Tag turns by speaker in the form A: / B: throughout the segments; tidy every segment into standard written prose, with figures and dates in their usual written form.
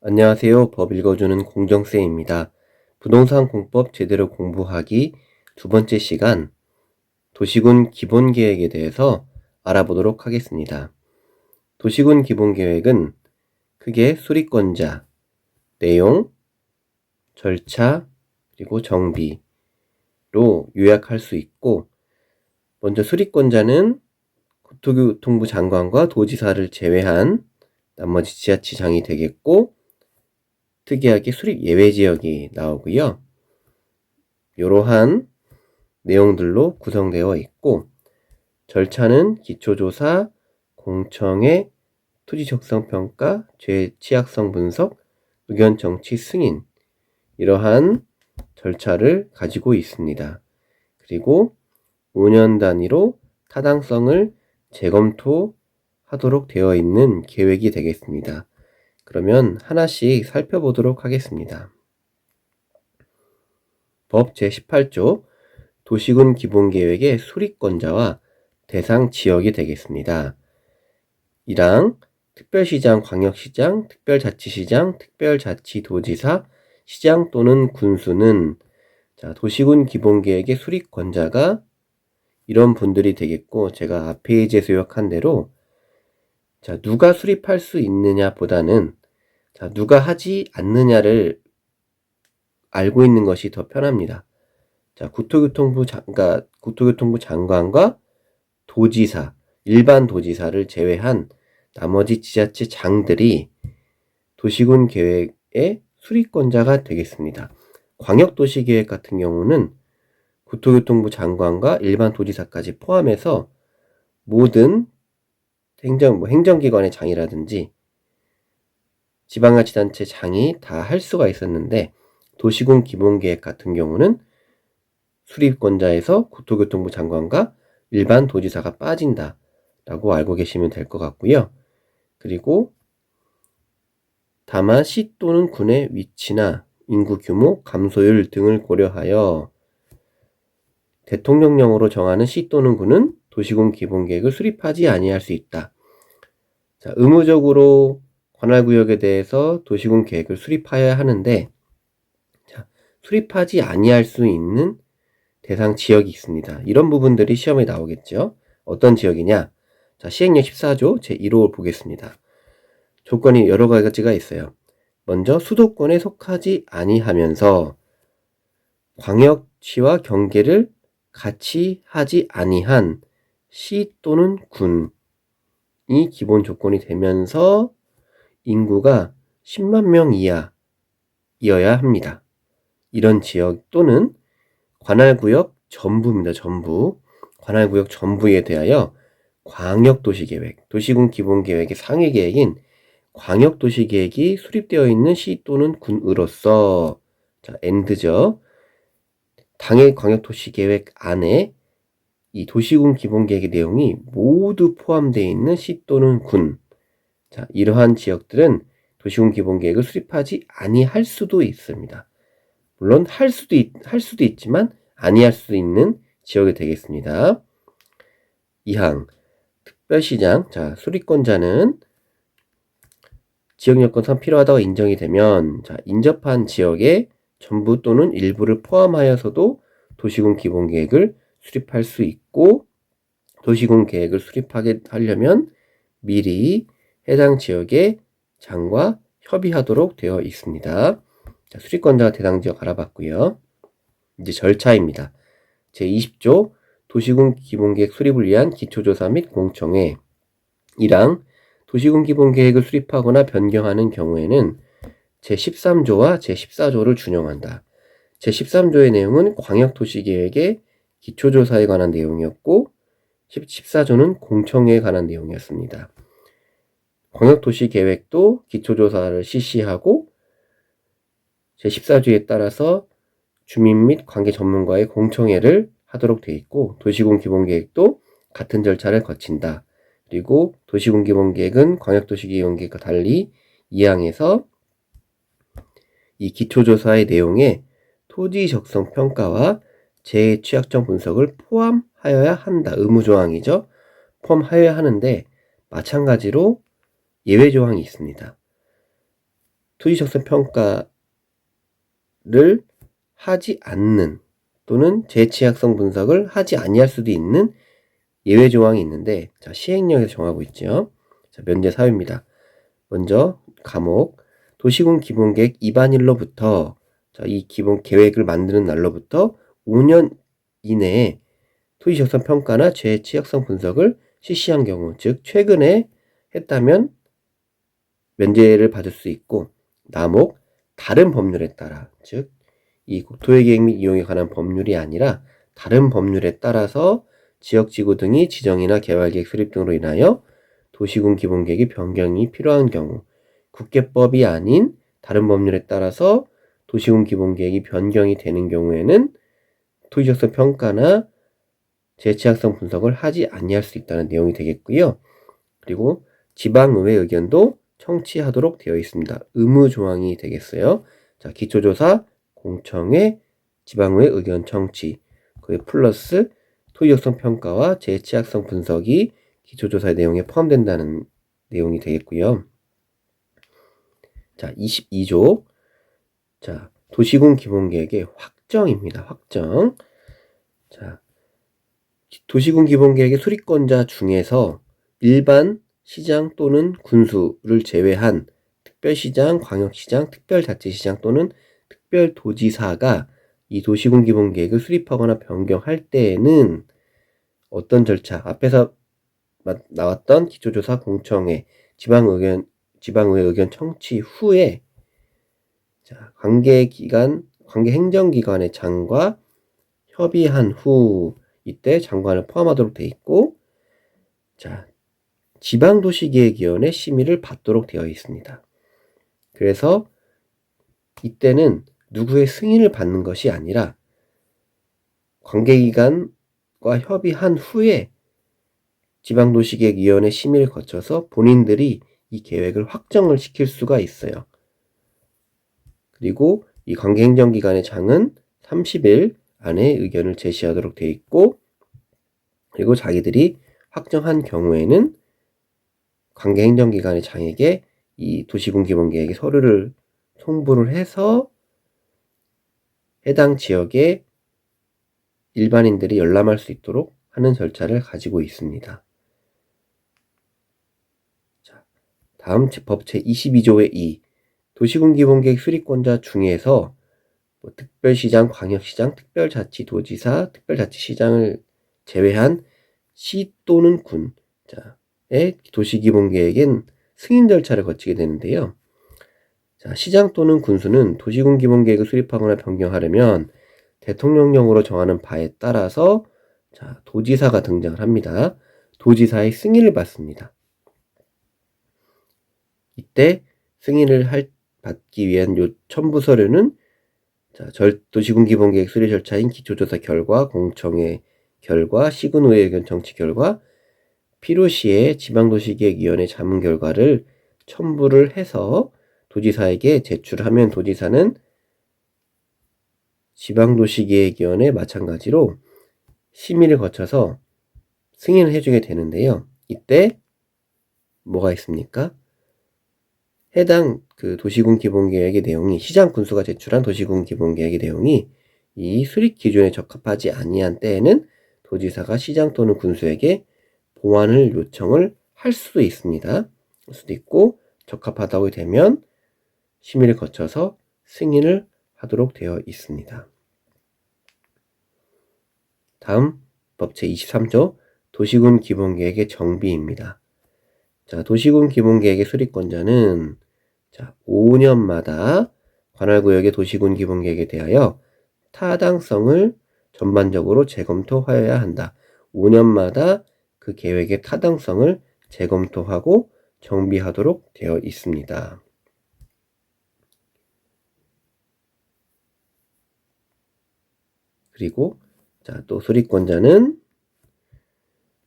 A: 안녕하세요. 법 읽어주는 공정쌤입니다. 부동산 공법 제대로 공부하기 두 번째 시간 도시군 기본계획에 대해서 알아보도록 하겠습니다. 도시군 기본계획은 크게 수리권자, 내용, 절차, 그리고 정비로 요약할 수 있고, 먼저 수리권자는 국토교통부 장관과 도지사를 제외한 나머지 지자체장이 되겠고, 특이하게 수립 예외 지역이 나오고요. 이러한 내용들로 구성되어 있고, 절차는 기초조사, 공청회, 토지 적성평가, 죄 취약성 분석, 의견 정치 승인, 이러한 절차를 가지고 있습니다. 그리고 5년 단위로 타당성을 재검토하도록 되어 있는 계획이 되겠습니다. 그러면 하나씩 살펴보도록 하겠습니다. 법 제18조 도시군 기본계획의 수립권자와 대상 지역이 되겠습니다. 1항 특별시장, 광역시장, 특별자치시장, 특별자치도지사, 시장 또는 군수는 도시군 기본계획의 수립권자가 이런 분들이 되겠고, 제가 앞 페이지에서 요약한 대로 누가 수립할 수 있느냐 보다는 누가 하지 않느냐를 알고 있는 것이 더 편합니다. 국토교통부 장관과 도지사, 일반 도지사를 제외한 나머지 지자체장들이 도시군 계획의 수립권자가 되겠습니다. 광역도시계획 같은 경우는 국토교통부 장관과 일반 도지사까지 포함해서 모든 행정기관의 장이라든지 지방자치단체 장이 다 할 수가 있었는데, 도시군 기본계획 같은 경우는 수립권자에서 국토교통부 장관과 일반 도지사가 빠진다라고 알고 계시면 될 것 같고요. 그리고 다만 시 또는 군의 위치나 인구 규모, 감소율 등을 고려하여 대통령령으로 정하는 시 또는 군은 도시군 기본계획을 수립하지 아니할 수 있다. 의무적으로 관할구역에 대해서 도시군 계획을 수립하여야 하는데, 수립하지 아니할 수 있는 대상 지역이 있습니다. 이런 부분들이 시험에 나오겠죠. 어떤 지역이냐? 시행령 14조 제1호를 보겠습니다. 조건이 여러 가지가 있어요. 먼저 수도권에 속하지 아니하면서 광역시와 경계를 같이 하지 아니한 시 또는 군이 기본 조건이 되면서 인구가 10만 명 이하여야 합니다. 이런 지역 또는 관할구역 전부입니다. 전부. 관할구역 전부에 대하여 광역도시계획, 도시군 기본계획의 상위계획인 광역도시계획이 수립되어 있는 시 또는 군으로서, 엔드죠. 당해 광역도시계획 안에 이 도시군 기본계획의 내용이 모두 포함되어 있는 시 또는 군. 이러한 지역들은 도시군 기본계획을 수립하지 아니할 수도 있습니다. 물론 할 수도 있지만 아니할 수도 있는 지역이 되겠습니다. 2항 특별시장, 수립권자는 지역 여건상 필요하다고 인정이 되면 인접한 지역의 전부 또는 일부를 포함하여서도 도시군 기본계획을 수립할 수 있고, 도시군 계획을 수립하게 하려면 미리 해당 지역의 장과 협의하도록 되어 있습니다. 수립권자와 대상 지역 알아봤고요. 이제 절차입니다. 제20조 도시군 기본계획 수립을 위한 기초조사 및 공청회. 1항 도시군 기본계획을 수립하거나 변경하는 경우에는 제13조와 제14조를 준용한다. 제13조의 내용은 광역도시계획의 기초조사에 관한 내용이었고, 14조는 공청회에 관한 내용이었습니다. 광역도시계획도 기초조사를 실시하고 제14조에 따라서 주민 및 관계 전문가의 공청회를 하도록 되어 있고, 도시군 기본계획도 같은 절차를 거친다. 그리고 도시군 기본계획은 광역도시기본계획과 달리 2항에서 이 기초조사의 내용에 토지 적성 평가와 재취약점 분석을 포함하여야 한다. 의무조항이죠. 포함하여야 하는데 마찬가지로 예외조항이 있습니다. 토지적성 평가를 하지 않는 또는 재취약성 분석을 하지 아니할 수도 있는 예외 조항이 있는데, 자, 시행령에서 정하고 있죠. 자, 면제 사유입니다. 먼저 과목 도시군 기본계획 입안일로부터, 자, 이 기본 계획을 만드는 날로부터 5년 이내에 토지적성 평가나 재취약성 분석을 실시한 경우, 즉 최근에 했다면 면제를 받을 수 있고, 나목 다른 법률에 따라, 즉 이 국토의계획 및 이용에 관한 법률이 아니라 다른 법률에 따라서 지역지구 등이 지정이나 개발계획 수립 등으로 인하여 도시군 기본계획의 변경이 필요한 경우, 국계법이 아닌 다른 법률에 따라서 도시군 기본계획이 변경이 되는 경우에는 토지적성 평가나 재취약성 분석을 하지 아니할 수 있다는 내용이 되겠고요. 그리고 지방의회 의견도 청취하도록 되어 있습니다. 의무 조항이 되겠어요. 자, 기초조사, 공청회, 지방의회 의견 청취, 그 플러스 토지적성 평가와 재취약성 분석이 기초조사의 내용에 포함된다는 내용이 되겠고요. 자, 22조. 자, 도시군 기본계획의 확정입니다. 확정. 자, 도시군 기본계획의 수립권자 중에서 일반 시장 또는 군수를 제외한 특별시장, 광역시장, 특별자치시장 또는 특별도지사가 이 도시군 기본계획을 수립하거나 변경할 때에는 어떤 절차, 앞에서 나왔던 기초조사, 공청회, 지방의회 의견 청취 후에, 자, 관계 행정기관의 장과 협의한 후, 이때 장관을 포함하도록 되어 있고, 자, 지방도시계획위원회 심의를 받도록 되어 있습니다. 그래서 이때는 누구의 승인을 받는 것이 아니라 관계기관과 협의한 후에 지방도시계획위원회 심의를 거쳐서 본인들이 이 계획을 확정을 시킬 수가 있어요. 그리고 이 관계행정기관의 장은 30일 안에 의견을 제시하도록 되어 있고, 그리고 자기들이 확정한 경우에는 관계행정기관의 장에게 이 도시군 기본계획의 서류를 송부를 해서 해당 지역에 일반인들이 열람할 수 있도록 하는 절차를 가지고 있습니다. 자, 다음 법 제22조의 2. 도시군 기본계획 수립권자 중에서 특별시장, 광역시장, 특별자치도지사, 특별자치시장을 제외한 시 또는 군의 도시기본계획엔 승인 절차를 거치게 되는데요. 자, 시장 또는 군수는 도시군 기본계획을 수립하거나 변경하려면 대통령령으로 정하는 바에 따라서, 자, 도지사가 등장을 합니다. 도지사의 승인을 받습니다. 이때 승인을 받기 위한 요 첨부 서류는, 자, 도시군 기본계획 수립 절차인 기초조사 결과, 공청회 결과, 시군의회 의견 청취 결과, 필요시에 지방도시계획위원회 자문 결과를 첨부를 해서 도지사에게 제출하면 도지사는 지방도시계획위원회 마찬가지로 심의를 거쳐서 승인을 해주게 되는데요. 이때 뭐가 있습니까? 해당 그 도시군 기본계획의 내용이, 시장 군수가 제출한 도시군 기본계획의 내용이 이 수립 기준에 적합하지 아니한 때에는 도지사가 시장 또는 군수에게 보완을 요청을 할 수도 있습니다. 할 수도 있고, 적합하다고 되면 심의를 거쳐서 승인을 하도록 되어 있습니다. 다음 법 제23조 도시군 기본계획의 정비입니다. 자, 도시군 기본계획의 수립권자는, 자, 5년마다 관할구역의 도시군 기본계획에 대하여 타당성을 전반적으로 재검토하여야 한다. 5년마다 그 계획의 타당성을 재검토하고 정비하도록 되어 있습니다. 그리고, 자, 또 수립권자는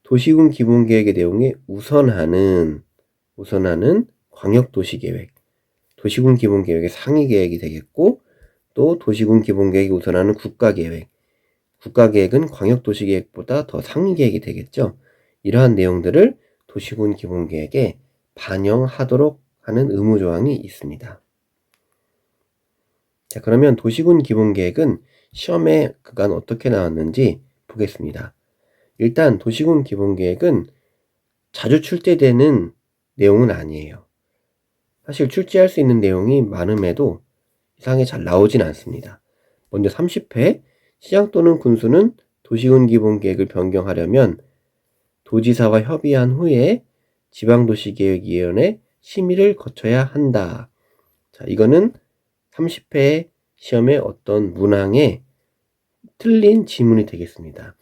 A: 도시군 기본계획의 내용에 우선하는 광역도시계획, 도시군 기본계획의 상위계획이 되겠고, 또 도시군 기본계획이 우선하는 국가계획은 광역도시계획보다 더 상위계획이 되겠죠. 이러한 내용들을 도시군 기본계획에 반영하도록 하는 의무조항이 있습니다. 자, 그러면 도시군 기본계획은 시험에 그간 어떻게 나왔는지 보겠습니다. 일단 도시군 기본계획은 자주 출제되는 내용은 아니에요. 사실 출제할 수 있는 내용이 많음에도 이상하게 잘 나오진 않습니다. 먼저 30회 시장 또는 군수는 도시군 기본계획을 변경하려면 도지사와 협의한 후에 지방도시계획위원회 심의를 거쳐야 한다. 자, 이거는 30회 시험의 어떤 문항에 틀린 지문이 되겠습니다.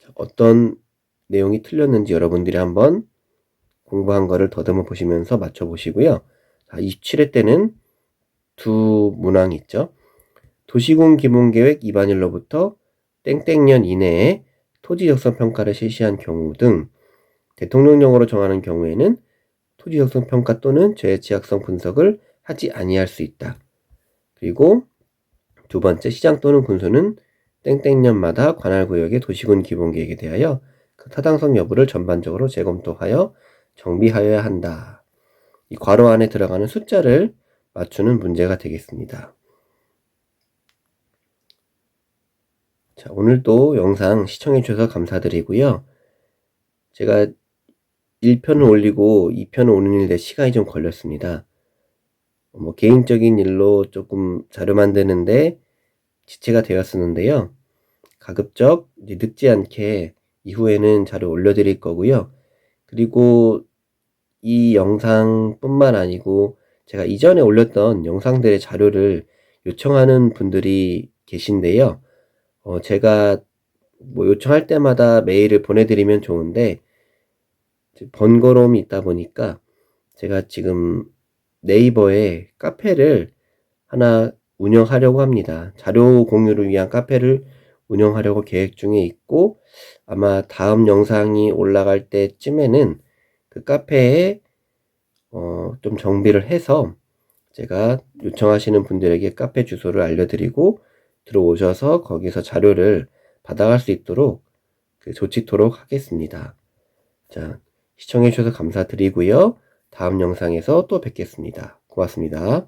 A: 자, 어떤 내용이 틀렸는지 여러분들이 한번 공부한 거를 더듬어 보시면서 맞춰보시고요. 자, 27회 때는 두 문항이 있죠. 도시군 기본계획 입안일로부터 땡땡년 이내에 토지 적성 평가를 실시한 경우 등 대통령령으로 정하는 경우에는 토지 적성 평가 또는 재해취약성 분석을 하지 아니할 수 있다. 그리고 두 번째, 시장 또는 군수는 땡땡년마다 관할 구역의 도시군 기본계획에 대하여 그 타당성 여부를 전반적으로 재검토하여 정비하여야 한다. 이 괄호 안에 들어가는 숫자를 맞추는 문제가 되겠습니다. 자, 오늘도 영상 시청해주셔서 감사드리고요. 제가 1편을 올리고 2편을 올리는데 시간이 좀 걸렸습니다. 개인적인 일로 조금 자료 만드는데 지체가 되었었는데요. 가급적 늦지 않게 이후에는 자료 올려드릴 거고요. 그리고 이 영상뿐만 아니고 제가 이전에 올렸던 영상들의 자료를 요청하는 분들이 계신데요. 제가 요청할 때마다 메일을 보내드리면 좋은데 번거로움이 있다 보니까 제가 지금 네이버에 카페를 하나 운영하려고 합니다. 자료 공유를 위한 카페를 운영하려고 계획 중에 있고 아마 다음 영상이 올라갈 때쯤에는 그 카페에 좀 정비를 해서 제가 요청하시는 분들에게 카페 주소를 알려드리고 들어오셔서 거기서 자료를 받아갈 수 있도록 조치토록 하겠습니다. 자, 시청해주셔서 감사드리고요. 다음 영상에서 또 뵙겠습니다. 고맙습니다.